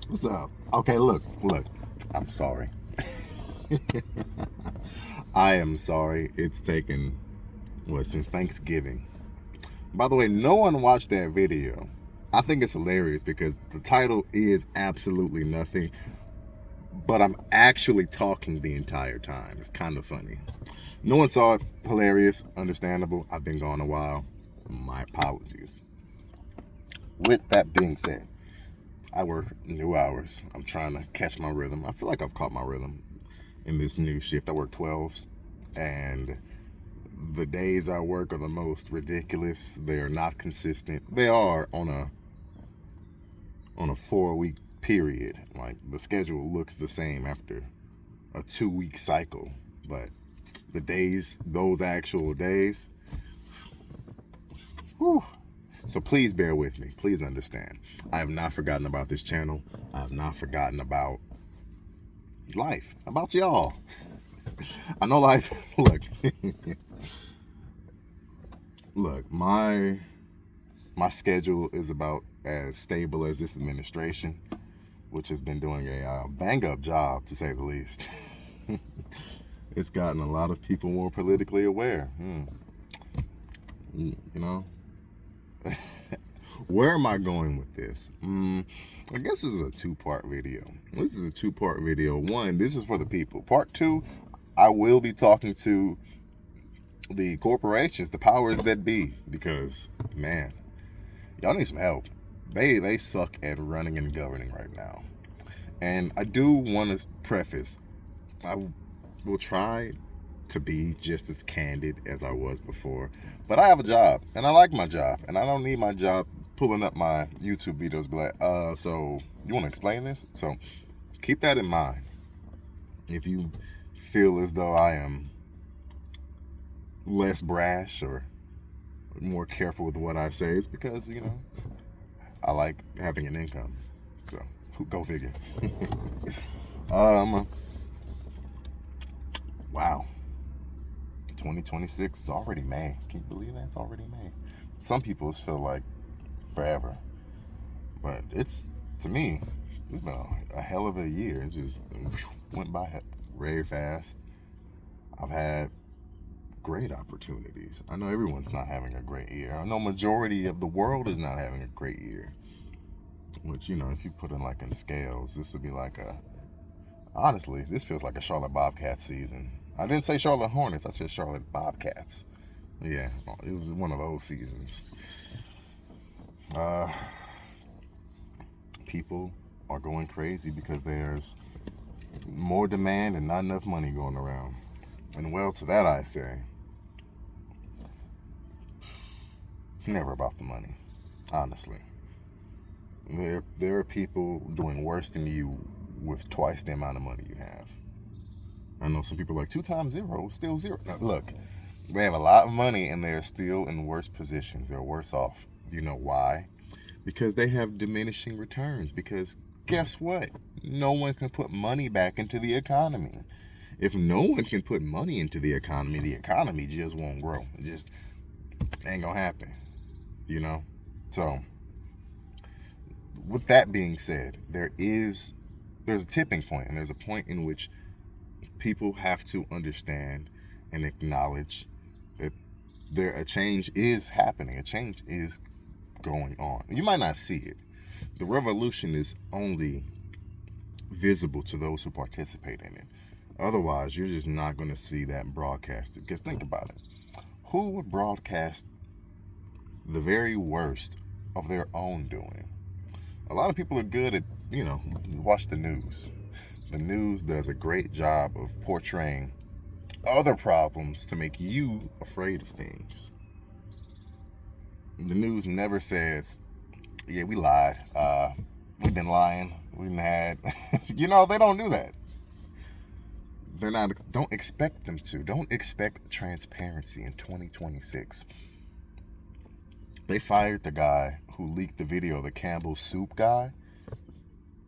What's up? Okay, look. I'm sorry. I am sorry. It's taken, what, since Thanksgiving. By the way, no one watched that video. I think it's hilarious because the title is absolutely nothing, but I'm actually talking the entire time. It's kind of funny. No one saw it. Hilarious, understandable. I've been gone a while. My apologies. With that being said, I work new hours. I'm trying to catch my rhythm. I feel like I've caught my rhythm in this new shift. I work 12s, and the days I work are the most ridiculous. They are not consistent. They are on a 4 week period. Like the schedule looks the same after a 2 week cycle, but the days, those actual days, whew. So please bear with me. Please understand. I have not forgotten about this channel. I have not forgotten about life, about y'all. I know life. Look, my schedule is about as stable as this administration, which has been doing a bang up job to say the least. It's gotten a lot of people more politically aware. You know, where am I going with this? I guess this is a two-part video. This is a two-part video. One, this is for the people. Part two, I will be talking to the corporations, the powers that be, because man, y'all need some help. They suck at running and governing right now. And I do want to preface, I will try to be just as candid as I was before, but I have a job and I like my job, and I don't need my job pulling up my YouTube videos be like, so you want to explain this? So keep that in mind. If you feel as though I am less brash or more careful with what I say, it's because, I like having an income. So go figure. um, wow. 2026 is already May. Can you believe that? It's already May. Some people it's feel like forever, but it's, to me, it's been a hell of a year. It just went by very fast. I've had great opportunities. I know everyone's not having a great year. I know majority of the world is not having a great year. Which, if you put in like in scales, this would be like honestly, this feels like a Charlotte Bobcats season. I didn't say Charlotte Hornets, I said Charlotte Bobcats. Yeah, it was one of those seasons. Uh, People are going crazy because there's more demand and not enough money going around. And well, to that I say, it's never about the money, honestly. There are people doing worse than you with twice the amount of money you have. I know some people are like 2 times 0 is still zero. Now, look, they have a lot of money and they're still in worse positions. They're worse off. Do you know why? Because they have diminishing returns. Because guess what? No one can put money back into the economy. If no one can put money into the economy just won't grow. It just ain't gonna happen. So with that being said, there's a tipping point, and there's a point in which people have to understand and acknowledge that a change is happening. A change is going on. You might not see it. The revolution is only visible to those who participate in it. Otherwise, you're just not going to see that broadcasted. Because think about it. Who would broadcast the very worst of their own doing? A lot of people are good at, watch the news. The news does a great job of portraying other problems to make you afraid of things. The news never says, yeah, we lied. We've been lying. We've had, they don't do that. They're not, don't expect them to. Don't expect transparency in 2026. They fired the guy who leaked the video, the Campbell's Soup guy.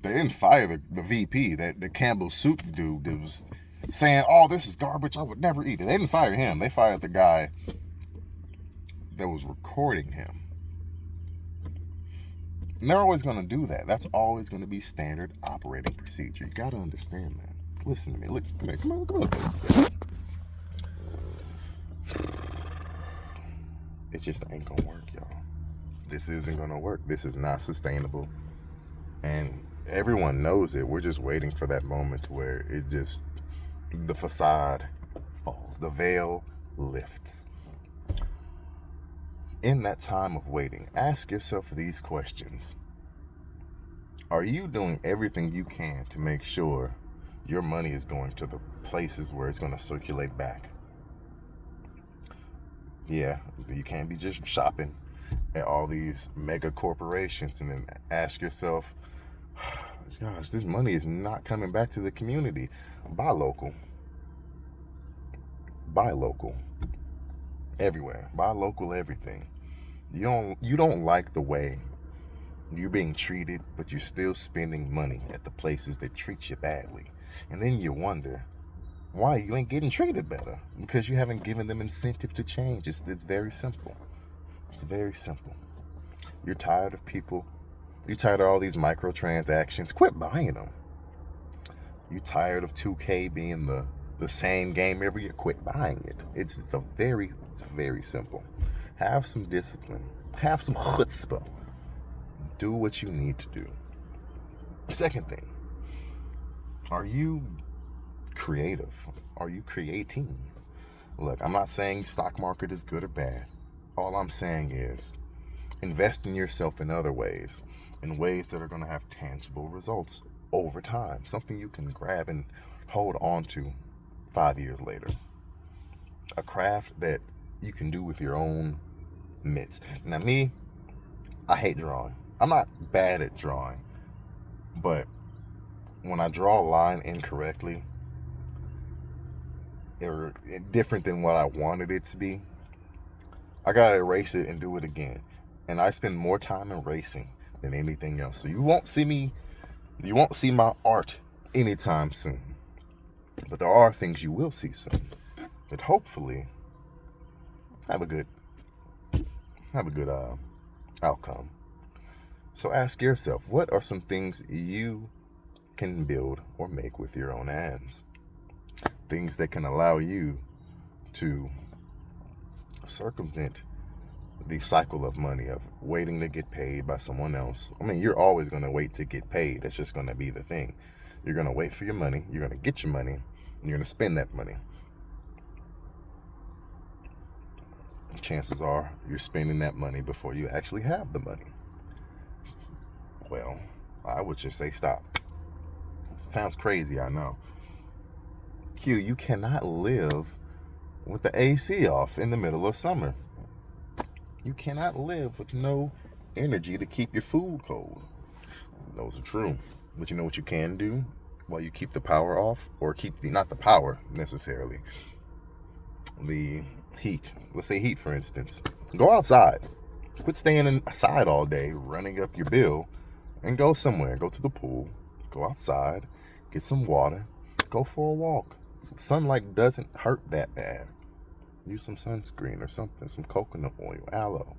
They didn't fire the VP, the Campbell's Soup dude that was saying, oh, this is garbage, I would never eat it. They didn't fire him. They fired the guy that was recording him. And they're always going to do that. That's always going to be standard operating procedure. You got to understand that. Listen to me. Look, come on, look at this. It just ain't going to work, y'all. This isn't going to work. This is not sustainable. And everyone knows it. We're just waiting for that moment where the facade falls, the veil lifts. In that time of waiting, ask yourself these questions. Are you doing everything you can to make sure your money is going to the places where it's going to circulate back? Yeah, you can't be just shopping at all these mega corporations and then ask yourself, gosh, this money is not coming back to the community. Buy local. Buy local. Everywhere. Buy local everything. You don't like the way you're being treated, but you're still spending money at the places that treat you badly. And then you wonder why you ain't getting treated better. Because you haven't given them incentive to change. It's very simple. It's very simple. You're tired of people. You're tired of all these microtransactions. Quit buying them. You're tired of 2K being the same game every year. Quit buying it. It's very simple. Have some discipline. Have some chutzpah. Do what you need to do. Second thing, are you creative? Are you creating? Look, I'm not saying stock market is good or bad. All I'm saying is invest in yourself in other ways, in ways that are going to have tangible results over time. Something you can grab and hold on to 5 years later. A craft that you can do with your own mitts. Now me, I hate drawing. I'm not bad at drawing, but when I draw a line incorrectly, or different than what I wanted it to be, I gotta erase it and do it again. And I spend more time erasing than anything else. So you won't see my art anytime soon. But there are things you will see soon that hopefully have a good outcome. So ask yourself, what are some things you can build or make with your own hands? Things that can allow you to circumvent the cycle of money, of waiting to get paid by someone else. I mean, you're always going to wait to get paid. That's just going to be the thing. You're going to wait for your money. You're going to get your money. And you're going to spend that money. Chances are you're spending that money before you actually have the money. Well, I would just say stop. Sounds crazy, I know. Q, you cannot live with the AC off in the middle of summer. You cannot live with no energy to keep your food cold. Those are true. But you know what you can do while you keep the power off? Or not the power necessarily, the heat. Let's say heat, for instance. Go outside. Quit staying inside all day, running up your bill, and go somewhere. Go to the pool. Go outside. Get some water. Go for a walk. Sunlight doesn't hurt that bad. Use some sunscreen or something, some coconut oil, aloe.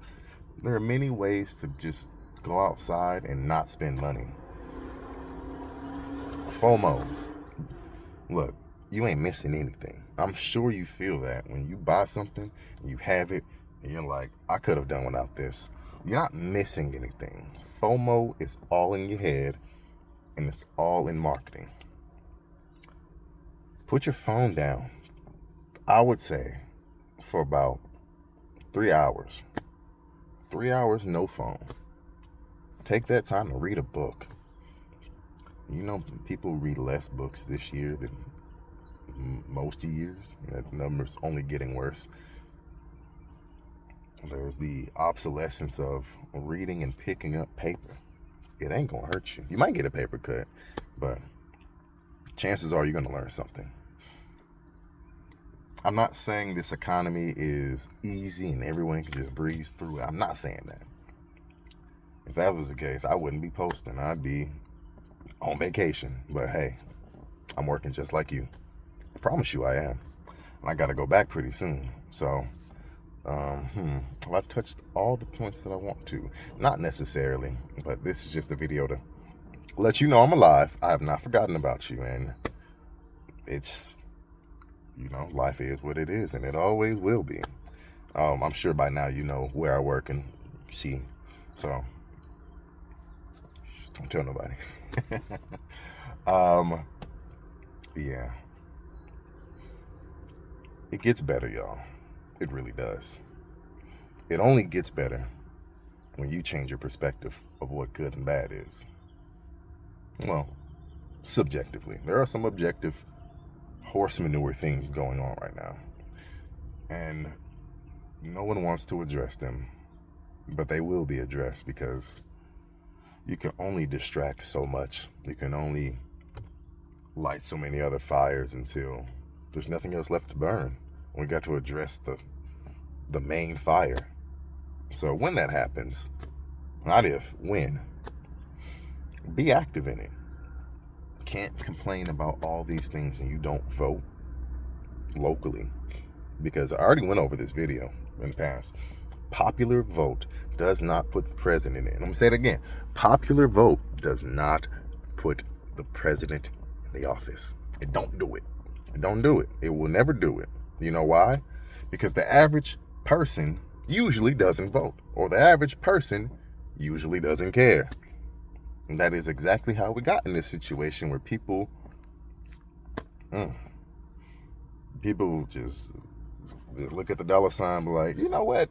There are many ways to just go outside and not spend money. FOMO. Look, you ain't missing anything. I'm sure you feel that when you buy something, you have it, and you're like, I could have done without this. You're not missing anything. FOMO is all in your head, and it's all in marketing. Put your phone down. I would say for about 3 hours. 3 hours, no phone. Take that time to read a book. You know, people read less books this year than most years. That number's only getting worse. There's the obsolescence of reading and picking up paper. It ain't gonna hurt you. You might get a paper cut, but chances are you're gonna learn something. I'm not saying this economy is easy and everyone can just breeze through it. I'm not saying that. If that was the case, I wouldn't be posting. I'd be on vacation. But hey, I'm working just like you. I promise you I am. And I got to go back pretty soon. So Well, I touched all the points that I want to. Not necessarily, but this is just a video to let you know I'm alive. I have not forgotten about you, and it's, life is what it is, and it always will be. I'm sure by now you know where I work and see, so don't tell nobody. Yeah. It gets better, y'all. It really does. It only gets better when you change your perspective of what good and bad is. Well, subjectively. There are some objective horse manure things going on right now. And no one wants to address them. But they will be addressed because you can only distract so much. You can only light so many other fires until there's nothing else left to burn. We got to address the main fire. So when that happens, not if, when, be active in it. Can't complain about all these things and you don't vote locally, because I already went over this video in the past. Popular vote does not put the president in. I'm gonna say it again. Popular vote does not put the president in the office. It don't do it. It don't do it. It will never do it. You know why? Because the average person usually doesn't vote, or the average person usually doesn't care. And that is exactly how we got in this situation where people just look at the dollar sign and be like, you know what?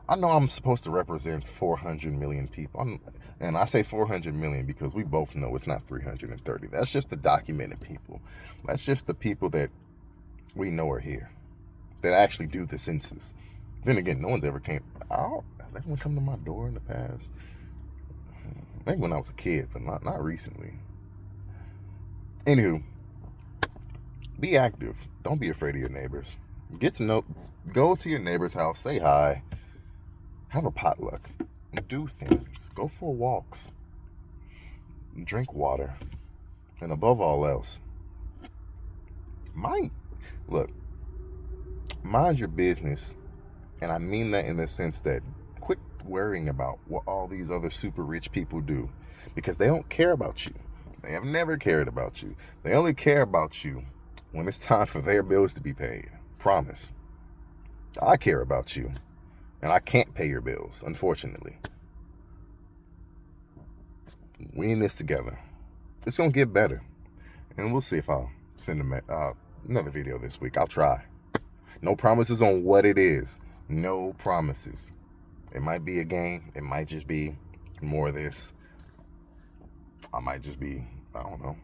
I know I'm supposed to represent 400 million people. And I say 400 million because we both know it's not 330. That's just the documented people. That's just the people that we know are here, that actually do the census. Then again, no one's ever came. Has anyone come to my door in the past? Maybe when I was a kid, but not recently. Anywho, be active. Don't be afraid of your neighbors. Go to your neighbor's house, say hi, have a potluck, do things, go for walks, drink water, and above all else, mind your business. And I mean that in the sense that quit worrying about what all these other super rich people do, because they don't care about you. They have never cared about you. They only care about you when it's time for their bills to be paid. Promise. I care about you, and I can't pay your bills, unfortunately. We in this together. It's gonna get better, and we'll see if I'll send another video this week. I'll try. No promises on what it is. No promises. It might be a game. It might just be more of this. I might just be, I don't know.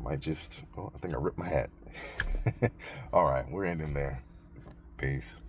I think I ripped my hat. All right, we're ending there. Peace.